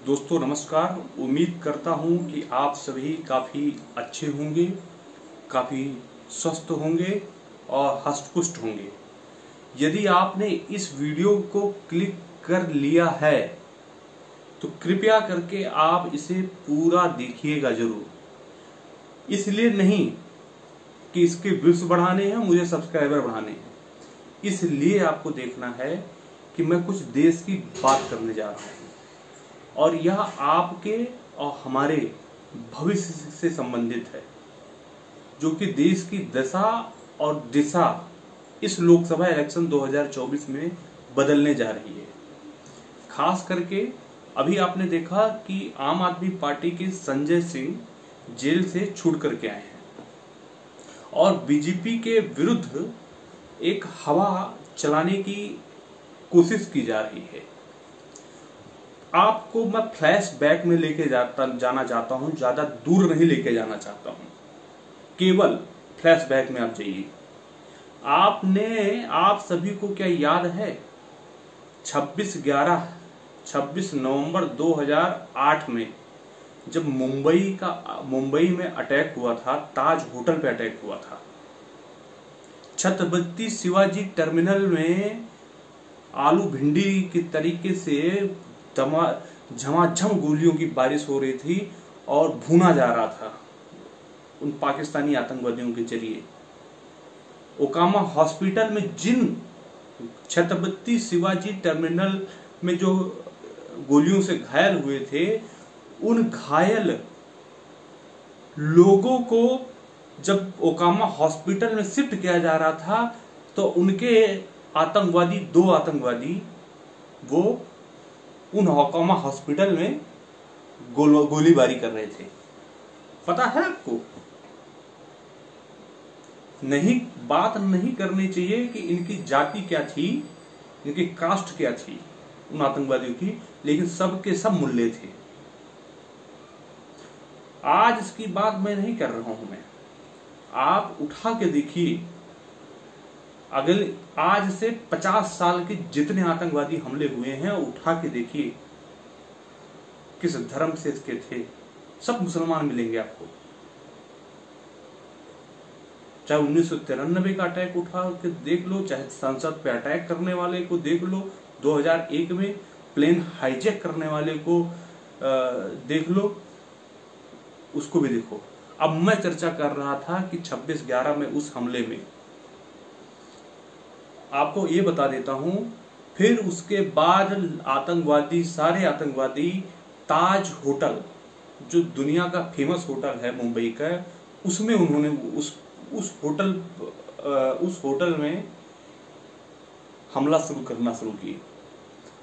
दोस्तों नमस्कार। उम्मीद करता हूं कि आप सभी काफ़ी अच्छे होंगे, काफ़ी स्वस्थ होंगे और हष्ट-पुष्ट होंगे। यदि आपने इस वीडियो को क्लिक कर लिया है तो कृपया करके आप इसे पूरा देखिएगा जरूर। इसलिए नहीं कि इसके व्यूज बढ़ाने हैं, मुझे सब्सक्राइबर बढ़ाने हैं, इसलिए आपको देखना है कि मैं कुछ देश की बात करने जा रहा हूँ और यह आपके और हमारे भविष्य से संबंधित है, जो कि देश की दशा और दिशा इस लोकसभा इलेक्शन 2024 में बदलने जा रही है। खास करके अभी आपने देखा कि आम आदमी पार्टी के संजय सिंह जेल से छूट करके आए हैं और बीजेपी के विरुद्ध एक हवा चलाने की कोशिश की जा रही है। आपको मैं फ्लैशबैक में लेके जाना चाहता हूं, ज्यादा दूर नहीं लेके जाना चाहता हूं, केवल फ्लैशबैक में आप जाइए। आप सभी को क्या याद है 26 नवंबर 2008 में जब मुंबई में अटैक हुआ था, ताज होटल पे अटैक हुआ था। छत्रपति शिवाजी टर्मिनल में आलू भिंडी के तरीके से झमाझम गोलियों की बारिश हो रही थी और भूना जा रहा था उन पाकिस्तानी आतंकवादियों के जरिए। ओकामा हॉस्पिटल में जिन छत्रपति शिवाजी टर्मिनल में जो गोलियों से घायल हुए थे, उन घायल लोगों को जब ओकामा हॉस्पिटल में शिफ्ट किया जा रहा था तो उनके दो आतंकवादी वो उन ओकामा हॉस्पिटल में गोलीबारी कर रहे थे। पता है आपको? बात नहीं करनी चाहिए कि इनकी जाति क्या थी, इनकी कास्ट क्या थी उन आतंकवादियों की, लेकिन सब के सब मुल्ले थे। आज इसकी बात मैं नहीं कर रहा हूं। आप उठा के देखिए, अगले आज से 50 साल के जितने आतंकवादी हमले हुए हैं, उठा के देखिए किस धर्म से इसके थे, सब मुसलमान मिलेंगे आपको। चाहे 1993 का अटैक उठा के देख लो, चाहे संसद पे अटैक करने वाले को देख लो, 2001 में प्लेन हाईजैक करने वाले को देख लो, उसको भी देखो। अब मैं चर्चा कर रहा था कि 26/11 में उस हमले में आपको ये बता देता हूं। फिर उसके बाद सारे आतंकवादी ताज होटल, जो दुनिया का फेमस होटल है मुंबई का, उसमें उन्होंने उस होटल में हमला करना शुरू किए।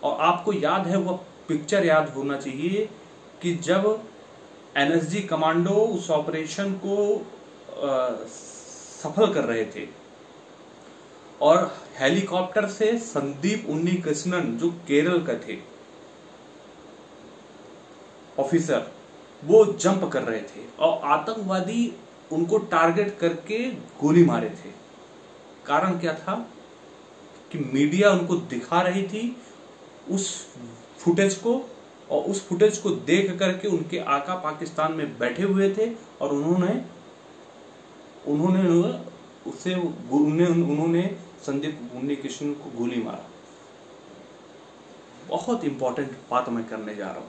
और आपको याद है, वह पिक्चर याद होना चाहिए कि जब एनएसजी कमांडो उस ऑपरेशन को सफल कर रहे थे और हेलीकॉप्टर से संदीप उन्नीकृष्णन, जो केरल का थे ऑफिसर, वो जंप कर रहे थे और आतंकवादी उनको टारगेट करके गोली मारे थे। कारण क्या था कि मीडिया उनको दिखा रही थी उस फुटेज को, और उस फुटेज को देख करके उनके आका पाकिस्तान में बैठे हुए थे और उन्होंने संदीप उन्नीकृष्णन को गोली मारा। बहुत इंपॉर्टेंट बात मैं करने जा रहा हूं।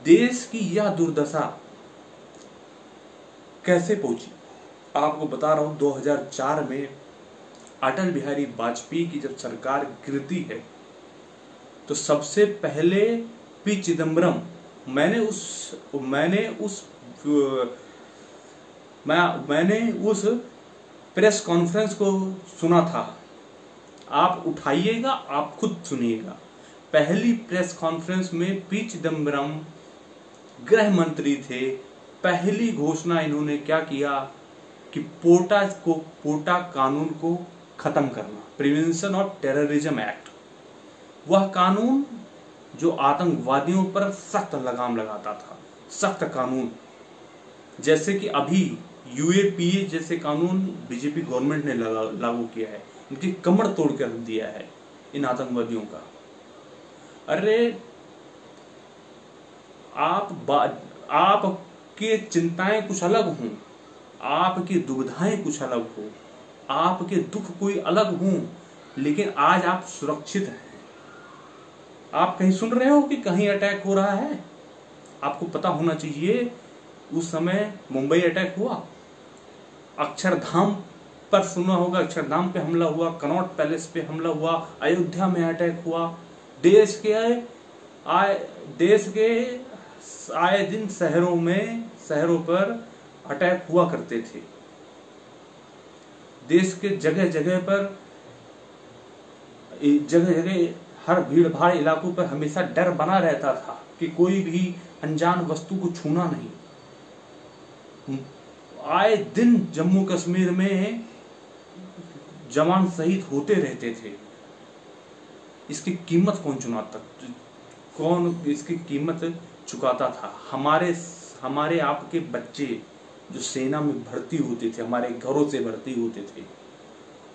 देश की यह दुर्दशा कैसे पहुंची आपको बता रहा हूं। 2004 में अटल बिहारी वाजपेयी की जब सरकार गिरती है तो सबसे पहले पी चिदम्बरम, मैंने उस प्रेस कॉन्फ्रेंस को सुना था। आप उठाइएगा, आप खुद सुनिएगा। पहली प्रेस कॉन्फ्रेंस में पी चिदम्बरम गृह मंत्री थे। पहली घोषणा इन्होंने क्या किया कि पोटा कानून को खत्म करना, प्रिवेंशन ऑफ टेररिज्म एक्ट। वह कानून जो आतंकवादियों पर सख्त लगाम लगाता था, सख्त कानून, जैसे कि अभी यूएपीए जैसे कानून बीजेपी गवर्नमेंट ने लागू किया है, इनकी कमर तोड़ कर दिया है इन आतंकवादियों का। अरे आपकी चिंताएं कुछ अलग हों, आपकी दुविधाएं कुछ अलग हो, आपके दुख कोई अलग हों, लेकिन आज आप सुरक्षित हैं। आप कहीं सुन रहे हो कि कहीं अटैक हो रहा है? आपको पता होना चाहिए उस समय मुंबई अटैक हुआ, अक्षरधाम पर सुना होगा, अक्षरधाम पे हमला हुआ, कनॉट पैलेस पे हमला हुआ, अयोध्या में अटैक हुआ। देश के आए दिन शहरों पर अटैक हुआ करते थे। देश के जगह जगह हर भीड़ भाड़ इलाकों पर हमेशा डर बना रहता था कि कोई भी अनजान वस्तु को छूना नहीं। आए दिन जम्मू कश्मीर में जवान शहीद होते रहते थे। इसकी कीमत कौन इसकी कीमत चुकाता था? हमारे आपके बच्चे जो सेना में भर्ती होते थे, हमारे घरों से भर्ती होते थे,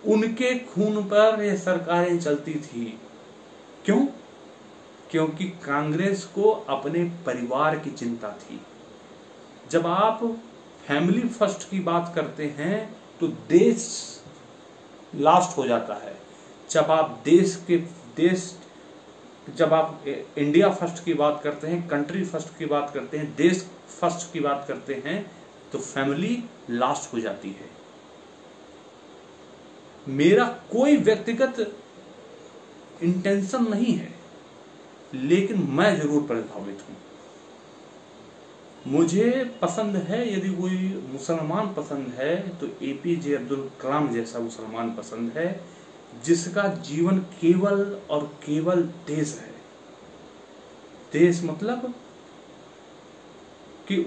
उनके खून पर ये सरकारें चलती थी। क्यों? क्योंकि कांग्रेस को अपने परिवार की चिंता थी। जब आप फैमिली फर्स्ट की बात करते हैं तो देश लास्ट हो जाता है। जब आप इंडिया फर्स्ट की बात करते हैं, कंट्री फर्स्ट की बात करते हैं, देश फर्स्ट की बात करते हैं, तो फैमिली लास्ट हो जाती है। मेरा कोई व्यक्तिगत इंटेंशन नहीं है, लेकिन मैं जरूर प्रभावित हूं। मुझे पसंद है, यदि कोई मुसलमान पसंद है तो एपीजे अब्दुल कलाम जैसा मुसलमान पसंद है, जिसका जीवन केवल और केवल देश है। देश मतलब कि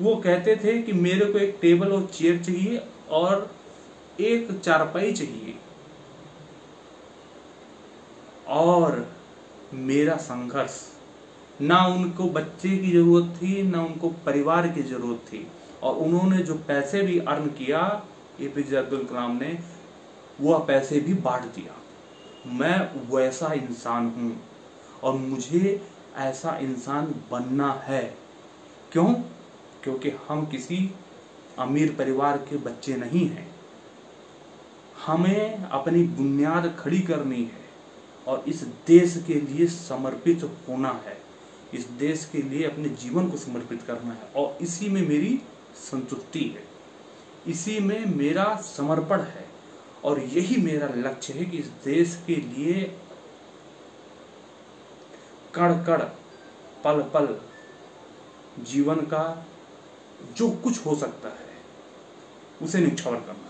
वो कहते थे कि मेरे को एक टेबल और चेयर चाहिए और एक चारपाई चाहिए, और मेरा संघर्ष, ना उनको बच्चे की जरूरत थी, ना उनको परिवार की जरूरत थी, और उन्होंने जो पैसे भी अर्न किया एपीजे अब्दुल कलाम ने, वह पैसे भी बांट दिया। मैं वैसा इंसान हूं और मुझे ऐसा इंसान बनना है। क्यों? क्योंकि हम किसी अमीर परिवार के बच्चे नहीं हैं। हमें अपनी बुनियाद खड़ी करनी है और इस देश के लिए समर्पित होना है, इस देश के लिए अपने जीवन को समर्पित करना है, और इसी में मेरी संतुष्टि है, इसी में मेरा समर्पण है, और यही मेरा लक्ष्य है कि इस देश के लिए कण कण पल पल जीवन का जो कुछ हो सकता है उसे निछावर करना है।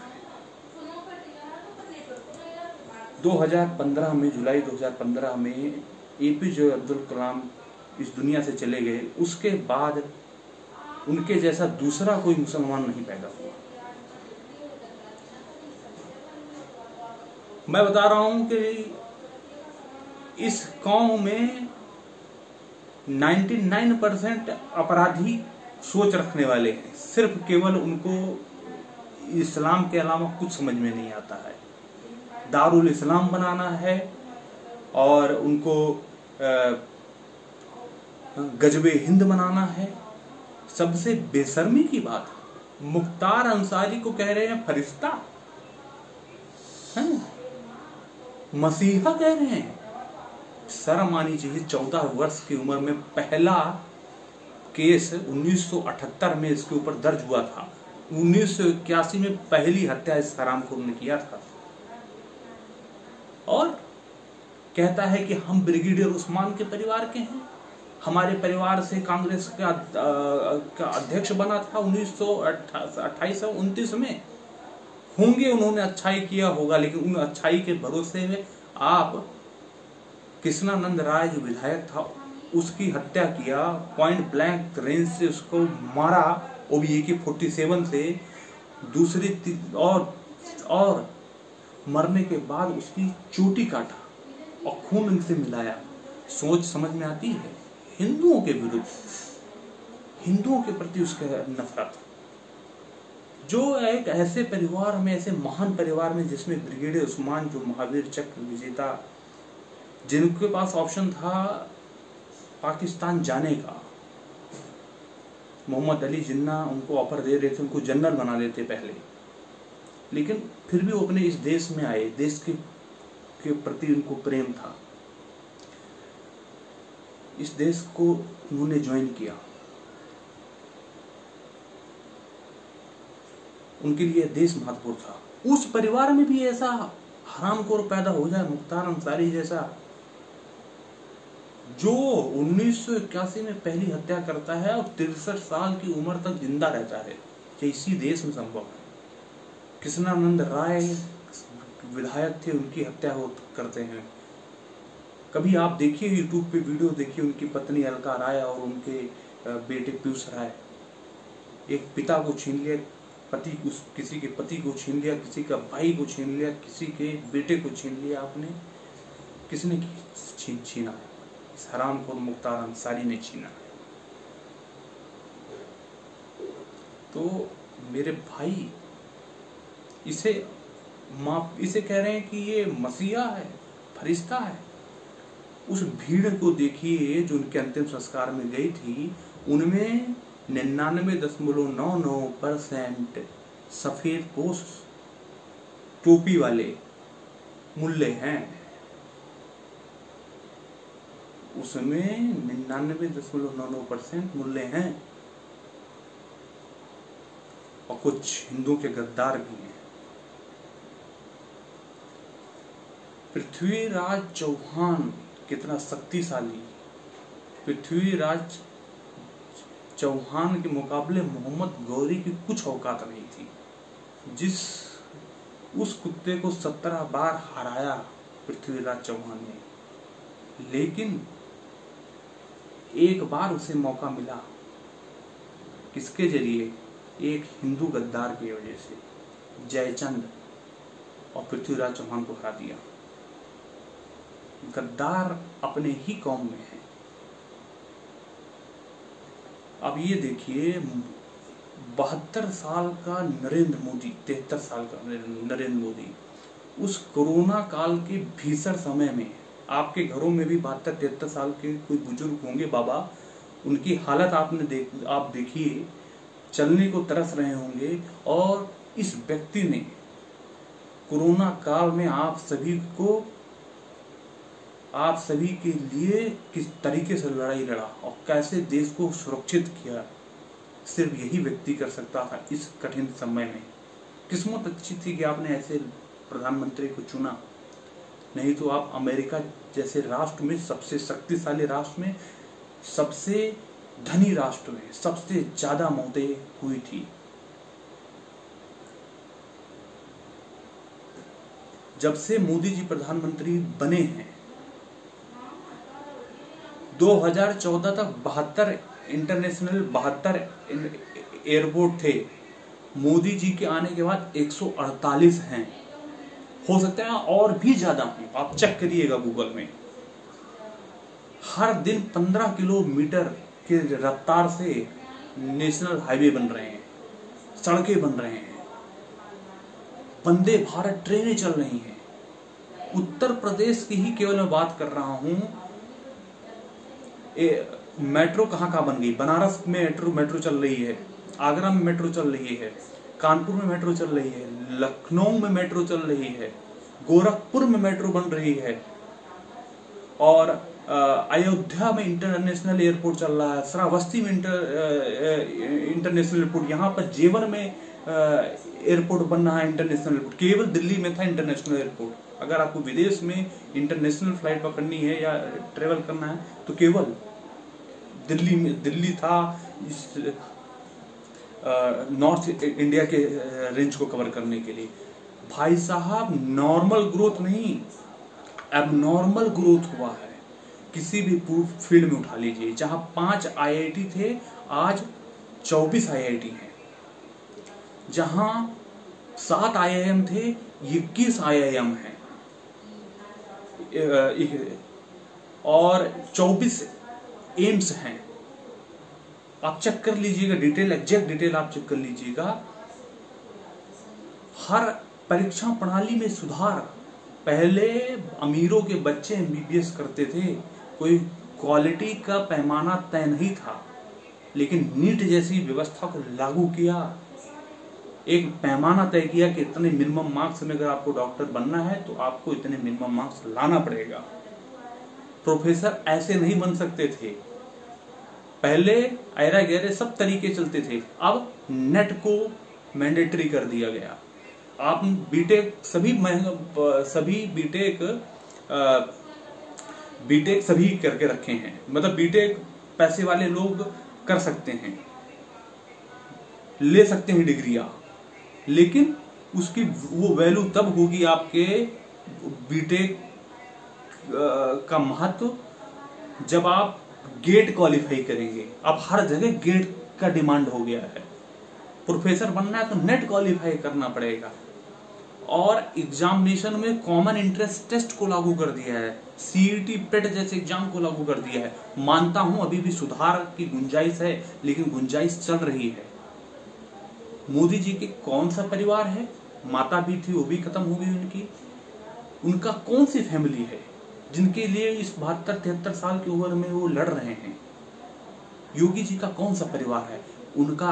2015 में, जुलाई 2015 में एपीजे अब्दुल कलाम इस दुनिया से चले गए। उसके बाद उनके जैसा दूसरा कोई मुसलमान नहीं पैदा हुआ। मैं बता रहा हूं कि इस कौम में 99% अपराधी सोच रखने वाले हैं, सिर्फ केवल उनको इस्लाम के अलावा कुछ समझ में नहीं आता है। दारुल इस्लाम बनाना है और उनको गजबे हिंद बनाना है। सबसे बेशर्मी की बात, मुख्तार अंसारी को कह रहे हैं फरिश्ता, मसीहा कह रहे हैं। शर्म आनी चाहिए। 14 वर्ष की उम्र में पहला केस 1978 में इसके ऊपर दर्ज हुआ था। 1981 में पहली हत्या इस हरामखोर ने किया था, और कहता है कि हम ब्रिगेडियर उस्मान के परिवार के हैं, हमारे परिवार से कांग्रेस का अध्यक्ष बना था 1928-29 में। होंगे उन्होंने अच्छाई किया होगा, लेकिन उन अच्छाई के भरोसे में आप कृष्णानंद राय जो विधायक था उसकी हत्या किया, पॉइंट ब्लैंक रेंज से उसको मारा, वो भी AK-47 से, दूसरी और मरने के बाद उसकी चोटी काटा और खून इनसे मिलाया। सोच समझ में आती है? हिंदुओं के विरुद्ध, हिंदुओं के प्रति उसके नफरत, जो एक ऐसे परिवार में, ऐसे महान परिवार में जिसमें ब्रिगेडियर उस्मान जो महावीर चक्र विजेता जिनके पास ऑप्शन था पाकिस्तान जाने का, मोहम्मद अली जिन्ना उनको ऑफर दे रहे थे, उनको जनरल बना देते पहले, लेकिन फिर भी वो अपने इस देश में आए, देश के प्रति उनको प्रेम था, इस देश को उन्होंने ज्वाइन किया। उनके लिए देश महत्वपूर्ण था। उस परिवार में भी ऐसा हरामखोर पैदा हो जाए, मुख्तार अंसारी जैसा, जो 1981 में पहली हत्या करता है और 63 साल की उम्र तक जिंदा रहता है, ये इसी देश में संभव है। कृष्णानंद राय विधायक थे, उनकी हत्या करते हैं। कभी आप देखिए यूट्यूब पे वीडियो देखिए, उनकी पत्नी अलका राय और उनके बेटे पीयूष राय, एक पिता को छीन लिया, किसी के पति को छीन लिया, किसी का भाई को छीन लिया, किसी के बेटे को छीन लिया। आपने किसने छीना है? इस हरामखोर मुख्तार अंसारी ने छीना है। तो मेरे भाई, इसे कह रहे हैं कि ये मसीहा है, फरिश्ता है। उस भीड़ को देखिए जो उनके अंतिम संस्कार में गई थी, उनमें 99.99% सफेद पोश टोपी वाले मुल्ले हैं। उसमें 99.99% मुल्ले हैं और कुछ हिंदुओं के गद्दार भी हैं। पृथ्वीराज चौहान कितना शक्तिशाली, पृथ्वीराज चौहान के मुकाबले मोहम्मद गौरी की कुछ औकात नहीं थी। उस कुत्ते को 17 बार हराया पृथ्वीराज चौहान ने, लेकिन एक बार उसे मौका मिला, किसके जरिए? एक हिंदू गद्दार की वजह से, जयचंद, और पृथ्वीराज चौहान को हरा दिया। गद्दार अपने ही कौम में है। अब ये देखिए, 72 साल का नरेंद्र मोदी, 73 साल का नरेंद्र मोदी, उस कोरोना काल के भीषण समय में, आपके घरों में भी 72-73 साल के कोई बुजुर्ग होंगे बाबा, उनकी हालत आप देखिए, चलने को तरस रहे होंगे, और इस व्यक्ति ने कोरोना काल में आप सभी के लिए किस तरीके से लड़ाई लड़ा और कैसे देश को सुरक्षित किया, सिर्फ यही व्यक्ति कर सकता था इस कठिन समय में। किस्मत अच्छी थी कि आपने ऐसे प्रधानमंत्री को चुना, नहीं तो आप अमेरिका जैसे राष्ट्र में, सबसे शक्तिशाली राष्ट्र में, सबसे धनी राष्ट्र में सबसे ज्यादा मौतें हुई थी। जब से मोदी जी प्रधानमंत्री बने हैं, 2014 तक 72 एयरपोर्ट थे। मोदी जी के आने के बाद 148 हैं। हो सकता है और भी ज्यादा हों, आप चेक करिएगा गूगल में। हर दिन 15 किलोमीटर की रफ्तार से नेशनल हाईवे बन रहे हैं, सड़कें बन रहे हैं, वंदे भारत ट्रेनें चल रही हैं। उत्तर प्रदेश की ही केवल मैं बात कर रहा हूं, मेट्रो कहाँ बन गई। बनारस में मेट्रो चल रही है, आगरा में मेट्रो चल रही है, कानपुर में मेट्रो चल रही है, लखनऊ में मेट्रो चल रही है, गोरखपुर में मेट्रो बन रही है, और अयोध्या में इंटरनेशनल एयरपोर्ट चल रहा है, श्रावस्ती में इंटरनेशनल एयरपोर्ट, यहाँ पर जेवर में एयरपोर्ट बन रहा है इंटरनेशनल एयरपोर्ट। केवल दिल्ली में था इंटरनेशनल एयरपोर्ट। अगर आपको विदेश में इंटरनेशनल फ्लाइट पकड़नी है या ट्रेवल करना है तो केवल दिल्ली था, इस नॉर्थ इंडिया के रेंज को कवर करने के लिए। भाई साहब, नॉर्मल ग्रोथ नहीं, एबनॉर्मल ग्रोथ हुआ है। किसी भी फील्ड में उठा लीजिए, जहां 5 IIT थे आज 24 IIT हैं, जहां 7 IIM थे 21 IIM हैं, और 24 एम्स हैं। आप चेक कर लीजिएगा डिटेल, एग्जैक्ट डिटेल आप चेक कर लीजिएगा। हर परीक्षा प्रणाली में सुधार, पहले अमीरों के बच्चे एमबीबीएस करते थे, कोई क्वालिटी का पैमाना तय नहीं था, लेकिन नीट जैसी व्यवस्था को लागू किया, एक पैमाना तय किया कि इतने मिनिमम मार्क्स में अगर आपको डॉक्टर बनना है तो आपको इतने मिनिमम मार्क्स लाना पड़ेगा। प्रोफेसर ऐसे नहीं बन सकते थे, पहले ऐरा गैरे सब तरीके चलते थे, अब नेट को मैंडेटरी कर दिया गया। आप बीटेक सभी बीटेक सभी करके रखे हैं, मतलब बीटेक पैसे वाले लोग कर सकते हैं, ले सकते हैं डिग्रियां, लेकिन उसकी वो वैल्यू तब होगी आपके बीटेक का महत्व जब आप गेट क्वालिफाई करेंगे। अब हर जगह गेट का डिमांड हो गया है, प्रोफेसर बनना है तो नेट क्वालिफाई करना पड़ेगा, और एग्जामिनेशन में कॉमन इंट्रेंस टेस्ट को लागू कर दिया है, सीईटी पेट जैसे एग्जाम को लागू कर दिया है। मानता हूं अभी भी सुधार की गुंजाइश है, लेकिन गुंजाइश चल रही है। मोदी जी के कौन सा परिवार है, माता भी थी वो भी खत्म हो गई उनकी, उनका कौन सी फैमिली है जिनके लिए इस 72-73 साल की उम्र में वो लड़ रहे हैं। योगी जी का कौन सा परिवार है, उनका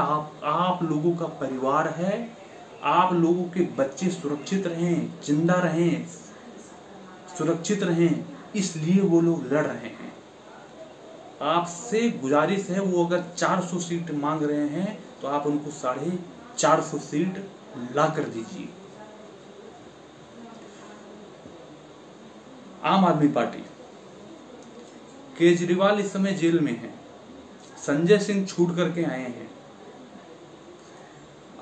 आप लोगों का परिवार है। आप लोगों के बच्चे सुरक्षित रहें, जिंदा रहें, सुरक्षित रहें, इसलिए वो लोग लड़ रहे हैं। आपसे गुजारिश है, वो अगर 400 सीट मांग रहे हैं तो आप उनको 450 सीट ला कर दीजिए। आम आदमी पार्टी, केजरीवाल इस समय जेल में है, संजय सिंह छूट करके आए हैं।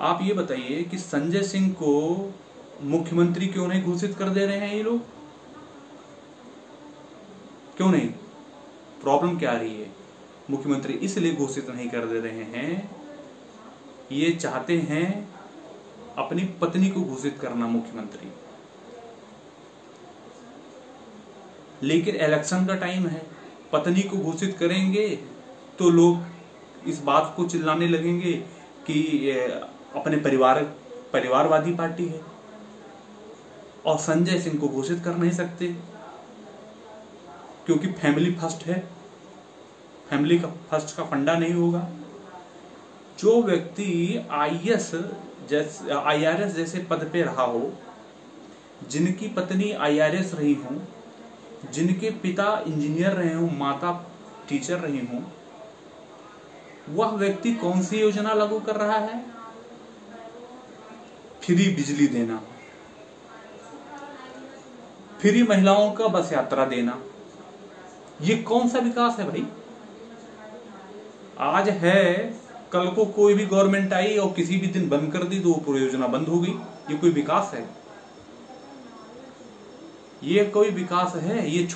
आप ये बताइए कि संजय सिंह को मुख्यमंत्री क्यों नहीं घोषित कर दे रहे हैं ये लोग, क्यों नहीं? प्रॉब्लम क्या आ रही है? मुख्यमंत्री इसलिए घोषित नहीं कर दे रहे हैं, ये चाहते हैं अपनी पत्नी को घोषित करना मुख्यमंत्री, लेकिन इलेक्शन का टाइम है, पत्नी को घोषित करेंगे तो लोग इस बात को चिल्लाने लगेंगे कि अपने परिवारवादी पार्टी है, और संजय सिंह को घोषित कर नहीं सकते क्योंकि फैमिली फर्स्ट है, फैमिली का फर्स्ट का फंडा नहीं होगा। जो व्यक्ति IRS जैसे पद पे रहा हो, जिनकी पत्नी IRS रही हो, जिनके पिता इंजीनियर रहे हो, माता टीचर रही हो, वह व्यक्ति कौन सी योजना लागू कर रहा है? फ्री बिजली देना, फ्री महिलाओं का बस यात्रा देना, ये कौन सा विकास है भाई? आज है, कल को कोई भी गवर्नमेंट आई और किसी भी दिन बंद कर दी तो वो योजना बंद हो गई, ये कोई विकास है? ये कोई विकास है? इस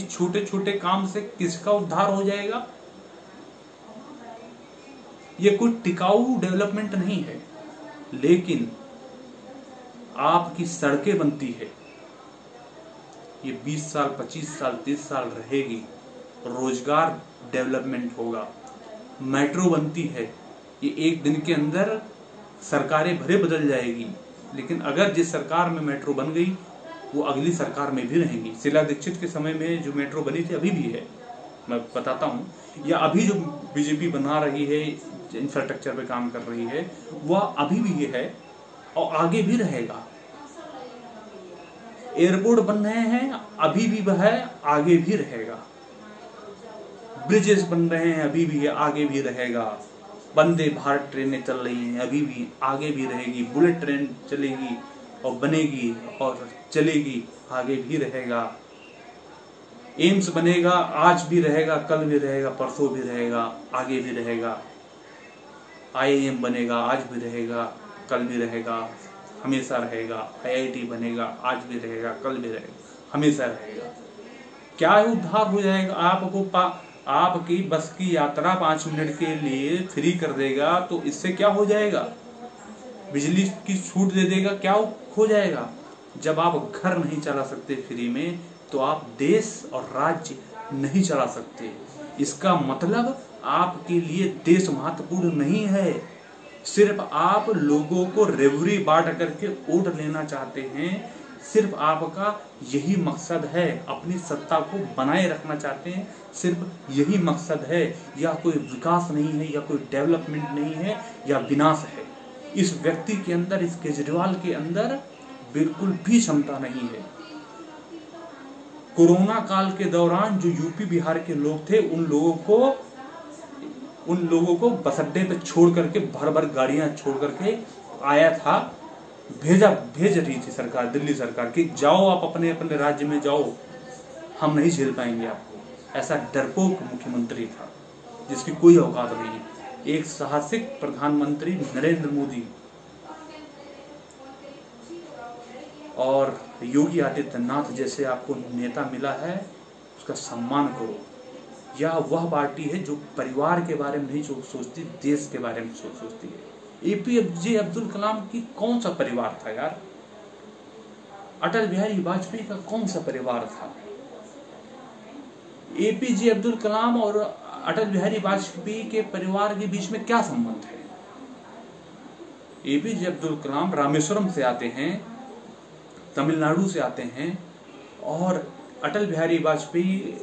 छोटे छोटे काम से किसका उद्धार हो जाएगा? ये कोई टिकाऊ डेवलपमेंट नहीं है। लेकिन आपकी सड़कें बनती है, ये 20 साल 25 साल 30 साल रहेगी, रोजगार डेवलपमेंट होगा। मेट्रो बनती है, ये एक दिन के अंदर सरकारें भरे बदल जाएगी, लेकिन अगर जिस सरकार में मेट्रो बन गई वो अगली सरकार में भी रहेंगी। शीला दीक्षित के समय में जो मेट्रो बनी थी अभी भी है, मैं बताता हूँ, या अभी जो बीजेपी बना रही है, इंफ्रास्ट्रक्चर पे काम कर रही है, वह अभी भी है और आगे भी रहेगा। एयरपोर्ट बन रहे हैं, अभी भी वह है, आगे भी रहेगा। ब्रिजेस बन रहे हैं, अभी भी है, आगे भी रहेगा। वंदे भारत ट्रेनें चल रही हैं, अभी भी, आगे भी रहेगी। बुलेट ट्रेन चलेगी और बनेगी और चलेगी, आगे भी रहेगा। एम्स बनेगा, आज भी रहेगा, कल भी रहेगा, परसों भी रहेगा, आगे भी रहेगा। IIM बनेगा, आज भी रहेगा, कल भी रहेगा, हमेशा रहेगा। IIT बनेगा, आज भी रहेगा, कल भी रहेगा, हमेशा रहेगा। क्या उद्धार हो जाएगा? आपकी बस की यात्रा 5 मिनट के लिए फ्री कर देगा तो इससे क्या हो जाएगा? बिजली की छूट दे देगा, क्या हो जाएगा? जब आप घर नहीं चला सकते फ्री में, तो आप देश और राज्य नहीं चला सकते। इसका मतलब आपके लिए देश महत्वपूर्ण नहीं है, सिर्फ आप लोगों को रेवड़ी बांट करके वोट लेना चाहते हैं। सिर्फ आपका यही मकसद है, अपनी सत्ता को बनाए रखना चाहते हैं, सिर्फ यही मकसद है, या कोई विकास नहीं है, या कोई डेवलपमेंट नहीं है, या विनाश है। इस व्यक्ति के अंदर, इस केजरीवाल के अंदर बिल्कुल भी क्षमता नहीं है। कोरोना काल के दौरान जो यूपी बिहार के लोग थे, उन लोगों को बस अड्डे पे छोड़ करके, भर भर गाड़ियां छोड़ करके आया था, भेज रही थी सरकार, दिल्ली सरकार, कि जाओ आप अपने अपने राज्य में जाओ, हम नहीं झेल पाएंगे आपको। ऐसा डरपोक मुख्यमंत्री था जिसकी कोई औकात नहीं है। एक साहसिक प्रधानमंत्री नरेंद्र मोदी और योगी आदित्यनाथ जैसे आपको नेता मिला है, उसका सम्मान करो। यह वह पार्टी है जो परिवार के बारे में नहीं सोचती, देश के बारे में सोचती है। APJ अब्दुल कलाम की कौन सा परिवार था यार? अटल बिहारी वाजपेयी का कौन सा परिवार था? APJ अब्दुल कलाम और अटल बिहारी वाजपेयी के परिवार के बीच में क्या संबंध है? APJ अब्दुल कलाम रामेश्वरम से आते हैं, तमिलनाडु से आते हैं, और अटल बिहारी वाजपेयी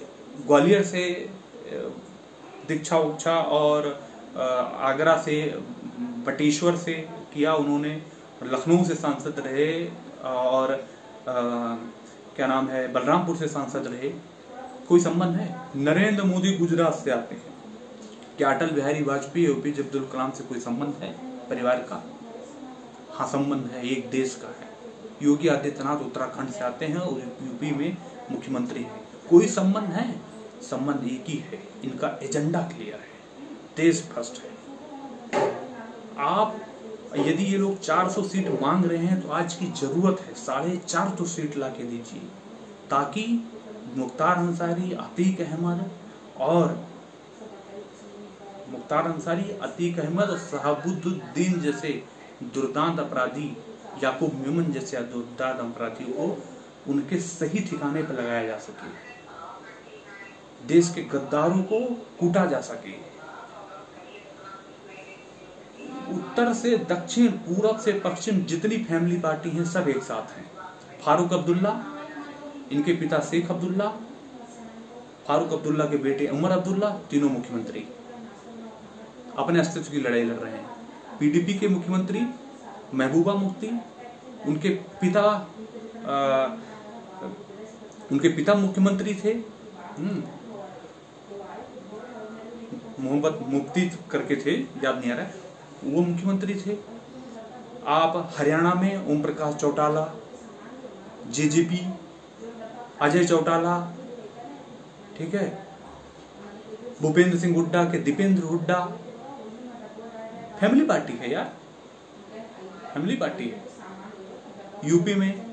ग्वालियर से दीक्षा उच्छा और आगरा से, बटेश्वर से किया उन्होंने, लखनऊ से सांसद रहे, और क्या नाम है, बलरामपुर से सांसद रहे। कोई संबंध है? नरेंद्र मोदी गुजरात से आते हैं। क्या अटल बिहारी वाजपेयी APJ अब्दुल कलाम से कोई संबंध है परिवार का? हाँ, संबंध है, एक देश का है। योगी आदित्यनाथ उत्तराखंड से आते हैं और यूपी में मुख्यमंत्री हैं। कोई संबंध है? संबंध एक ही है, इनका एजेंडा क्लियर है, देश फर्स्ट है। आप यदि ये लोग 400 सीट मांग रहे हैं तो आज की जरूरत है 450 सीट ला के दीजिए, ताकि मुख्तार अंसारी, अतीक अहमद और शहाबुद्दीन जैसे दुर्दांत अपराधी, याकूब मेमन जैसे दुर्दांत अपराधियों को उनके सही ठिकाने पर लगाया जा सके, देश के गद्दारों को कूटा जा सके। उत्तर से दक्षिण, पूरब से पश्चिम जितनी फैमिली पार्टी हैं सब एक साथ हैं। फारूक अब्दुल्ला, इनके पिता शेख अब्दुल्ला, फारूक अब्दुल्ला के बेटे उमर अब्दुल्ला, तीनों मुख्यमंत्री अपने अस्तित्व की लड़ाई लड़ रहे हैं। PDP के मुख्यमंत्री महबूबा मुफ्ती, उनके पिता मुख्यमंत्री थे, मोहम्मद मुफ्ती करके थे, याद नहीं आ रहा, वो मुख्यमंत्री थे। आप हरियाणा में ओम प्रकाश चौटाला, JJP अजय चौटाला, ठीक है, भूपेंद्र सिंह हुड्डा के दीपेंद्र हुड्डा, फैमिली पार्टी है यार, फैमिली पार्टी है। यूपी में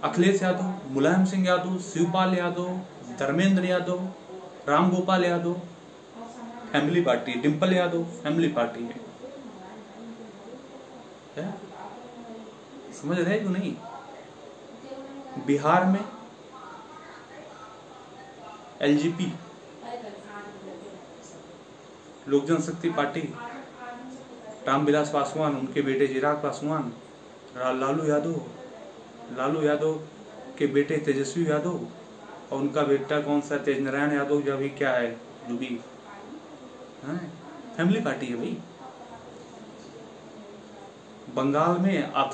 Akhilesh Yadav, Mulayam Singh Yadav, Shivpal Yadav, Dharmendra Yadav, Ramgopal Yadav, family party. Dimple Yadav family party है। समझ रहे हो नहीं? बिहार में LJP, लोक जनशक्ति पार्टी, रामविलास पासवान, उनके बेटे चिराग पासवान, लालू यादव के बेटे तेजस्वी यादव, और उनका बेटा कौन सा तेज नारायण यादव, या भी क्या है, जो भी फैमिली पार्टी है भाई। बंगाल में आप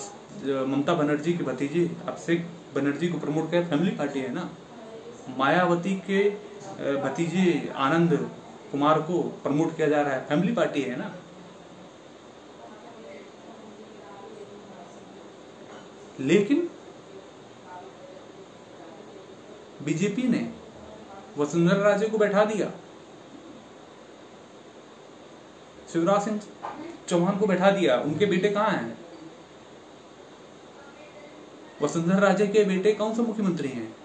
ममता बनर्जी के भतीजे अभिषेक बनर्जी को प्रमोट किया, फैमिली पार्टी है ना। मायावती के भतीजे आनंद कुमार को प्रमोट किया जा रहा है, फैमिली पार्टी है ना। लेकिन बीजेपी ने वसुंधरा राजे को बैठा दिया, शिवराज सिंह चौहान को बैठा दिया। उनके बेटे कहाँ हैं? वसुंधरा राजे के बेटे कौन सा मुख्यमंत्री हैं?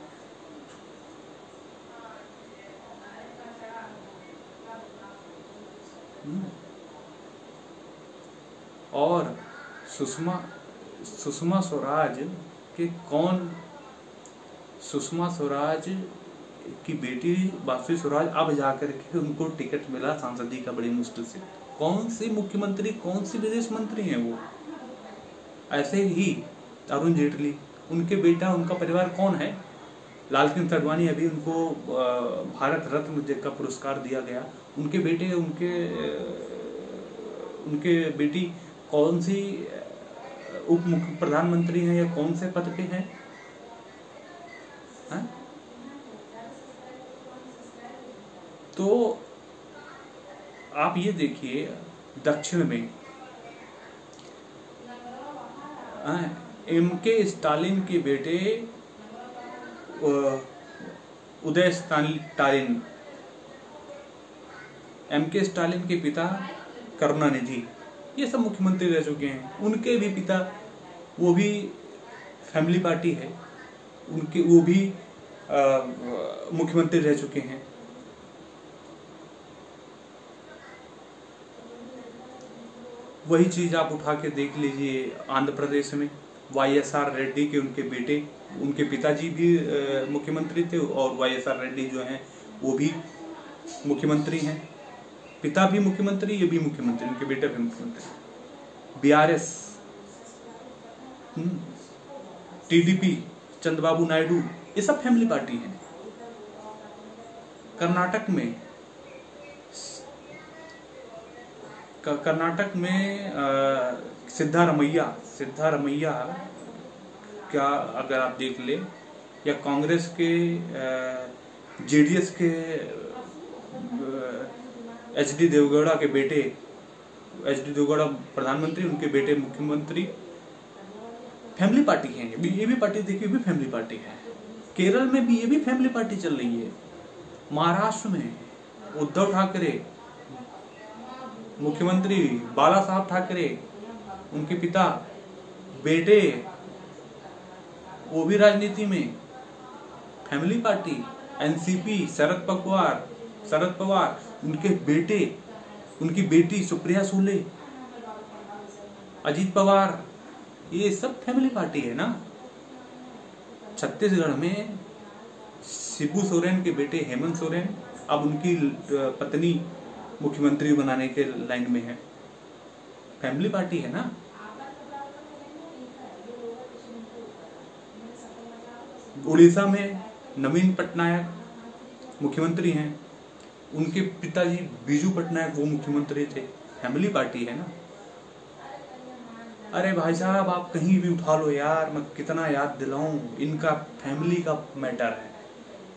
और सुषमा स्वराज के कौन, सुषमा स्वराज की बेटी बासुरी स्वराज अब जाकर के उनको टिकट मिला सांसदी का बड़ी मुश्किल से। कौन सी मुख्यमंत्री, कौन सी विदेश मंत्री हैं वो? ऐसे ही अरुण जेटली, उनके बेटा, उनका परिवार कौन है? लालकृष्ण अडवाणी, अभी उनको भारत रत्न का पुरस्कार दिया गया। उनके बेटे, उनके बेटी कौन सी उप मुख्य प्रधानमंत्री हैं या कौन से पद पे हैं? तो आप ये देखिए, दक्षिण में एम.के. स्टालिन के बेटे उदय स्टालिन, एम.के. स्टालिन के पिता करुणानिधि, ये सब मुख्यमंत्री रह चुके हैं। उनके भी पिता, वो भी फैमिली पार्टी है, उनके वो भी मुख्यमंत्री रह चुके हैं। वही चीज आप उठा के देख लीजिए आंध्र प्रदेश में, वाई.एस.आर. रेड्डी के उनके बेटे, उनके पिताजी भी मुख्यमंत्री थे और वाई.एस.आर. रेड्डी जो हैं वो भी मुख्यमंत्री हैं। पिता भी मुख्यमंत्री, ये भी मुख्यमंत्री, उनके बेटे भी मुख्यमंत्री। बीआरएस, टीडीपी, चंद्रबाबू नायडू, ये सब फैमिली पार्टी हैं। कर्नाटक में सिद्धारमैया क्या अगर आप देख ले, या कांग्रेस के जेडीएस के एच.डी. देवगौड़ा के बेटे, एच.डी. देवगौड़ा प्रधानमंत्री, उनके बेटे मुख्यमंत्री, फैमिली पार्टी है। ये भी पार्टी देखिए, भी फैमिली पार्टी है। केरल में भी ये भी फैमिली पार्टी चल रही है। महाराष्ट्र में उद्धव ठाकरे, मुख्यमंत्री बाला साहब ठाकरे, उनके पिता, बेटे, वो भी राजनीति में, family party. NCP, Sharad Pawar, उनके बेटे, उनकी बेटी सुप्रिया सूले, अजीत पवार, ये सब फैमिली पार्टी है ना। छत्तीसगढ़ में शिबू सोरेन के बेटे हेमंत सोरेन, अब उनकी पत्नी मुख्यमंत्री बनाने के लाइन में है, फैमिली पार्टी है ना। उड़ीसा में नवीन पटनायक मुख्यमंत्री हैं, उनके पिताजी बीजू पटनायक वो मुख्यमंत्री थे, फैमिली पार्टी है ना। अरे भाई साहब, आप कहीं भी उठा लो यार, मैं कितना याद दिलाऊं, इनका फैमिली का मैटर है।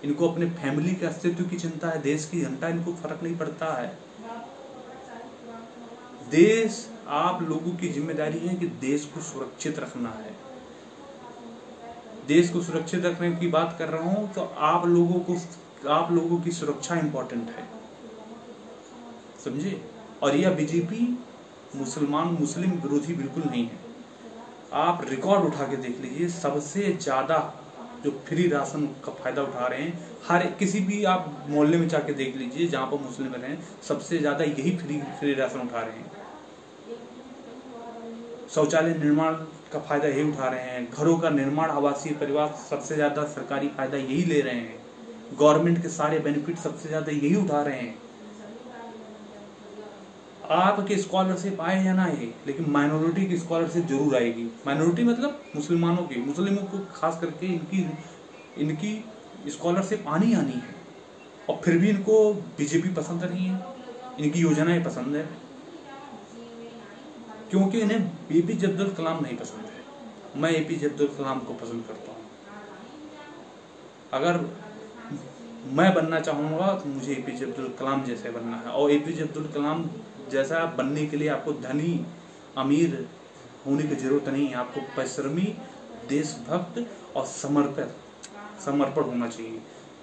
इनको अपने फैमिली के अस्तित्व की चिंता है, देश की जनता इनको फर्क नहीं पड़ता है। देश, आप लोगों की जिम्मेदारी है कि देश को सुरक्षित रखना है। देश को सुरक्षित रखने की बात कर रहा हूं तो आप लोगों की सुरक्षा इंपॉर्टेंट है, समझे। और यह बीजेपी मुस्लिम विरोधी बिल्कुल नहीं है। आप रिकॉर्ड उठा के देख लीजिए, सबसे ज्यादा जो फ्री राशन का फायदा उठा रहे हैं, हर किसी भी आप मोहल्ले में जाके देख लीजिए जहां पर मुस्लिम रहे, सबसे ज्यादा यही फ्री राशन उठा रहे हैं। शौचालय निर्माण का फायदा यही उठा रहे हैं, घरों का निर्माण, आवासीय परिवार, सबसे ज्यादा सरकारी फायदा यही ले रहे हैं। गवर्नमेंट के सारे बेनिफिट सबसे ज्यादा यही उठा रहे हैं। आपके स्कॉलरशिप आए या ना आए, लेकिन माइनॉरिटी की स्कॉलरशिप जरूर आएगी। माइनॉरिटी मतलब मुसलमानों को खास करके इनकी स्कॉलरशिप आनी है। और फिर भी इनको बीजेपी पसंद नहीं है, इनकी योजनाएं पसंद है, क्योंकि इन्हें एपीजे अब्दुल कलाम नहीं पसंद है। मैं एपीजे अब्दुल कलाम को पसंद करता हूँ। अगर मैं बनना चाहूंगा तो मुझे एपीजे अब्दुल कलाम जैसे बनना है। और एपीजे अब्दुल कलाम जैसा बनने के लिए आपको धनी अमीर होने की जरूरत नहीं है। आपको परिश्रमी, देशभक्त और समर्पण होना चाहिए।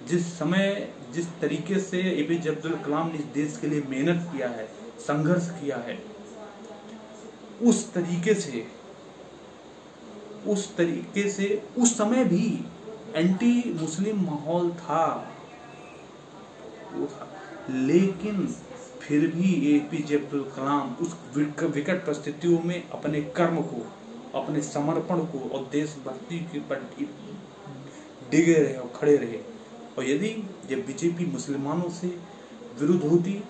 जिस तरीके से एपीजे अब्दुल कलाम ने इस देश के लिए मेहनत किया है, संघर्ष किया है, उस तरीके से उस समय भी एंटी मुस्लिम माहौल था, लेकिन फिर भी एपीजे अब्दुल कलाम उस विकट परिस्थितियों में अपने कर्म को, अपने समर्पण को और देशभक्ति के पर डिगे रहे और खड़े रहे। और यदि जब बीजेपी मुसलमानों से विरुद्ध होती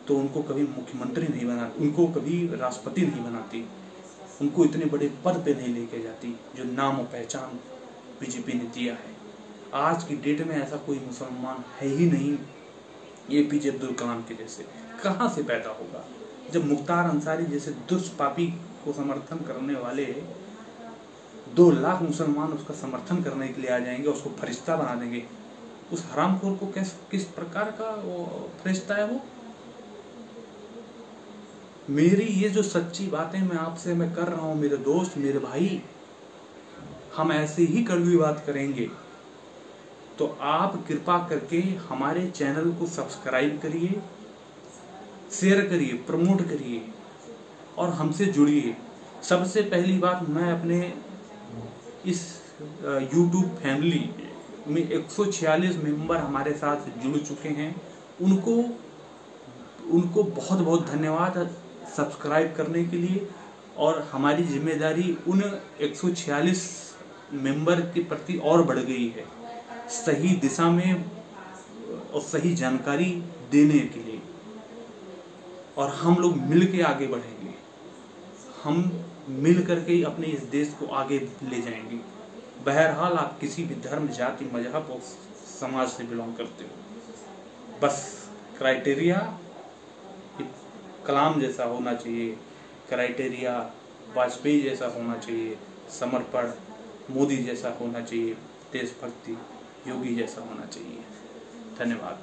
तो उनको कभी मुख्यमंत्री नहीं बनाती, उनको कभी राष्ट्रपति नहीं बनाती, उनको इतने बड़े पद पे नहीं लेके जाती जो नाम और पहचान बीजेपी ने दिया है। आज की डेट में ऐसा कोई मुसलमान है ही नहीं एपीजे अब्दुल कलाम के जैसे। कहाँ से पैदा होगा जब मुख्तार अंसारी जैसे दुष्ट पापी को समर्थन करने वाले 2 लाख मुसलमान उसका समर्थन करने के लिए आ जाएंगे, उसको फरिश्ता बना देंगे। उस हरामखोर को किस प्रकार का वो फरिश्ता है वो। मेरी ये जो सच्ची बातें मैं कर रहा हूँ मेरे दोस्त, मेरे भाई, हम ऐसे ही कड़वी बात करेंगे तो आप कृपा करके हमारे चैनल को सब्सक्राइब करिए, शेयर करिए, प्रमोट करिए और हमसे जुड़िए। सबसे पहली बात, मैं अपने इस YouTube फैमिली में 146 मेंबर हमारे साथ जुड़ चुके हैं, उनको बहुत बहुत धन्यवाद सब्सक्राइब करने के लिए। और हमारी जिम्मेदारी उन 146 मेंबर के प्रति और बढ़ गई है, सही दिशा में और सही जानकारी देने के लिए। और हम लोग मिल के आगे बढ़ेंगे, हम मिल करके ही अपने इस देश को आगे ले जाएंगे। बहरहाल आप किसी भी धर्म, जाति, मजहब और समाज से बिलोंग करते हो, बस क्राइटेरिया कलाम जैसा होना चाहिए, क्राइटेरिया वाजपेयी जैसा होना चाहिए, समर्पण मोदी जैसा होना चाहिए, देशभक्ति योगी जैसा होना चाहिए। धन्यवाद।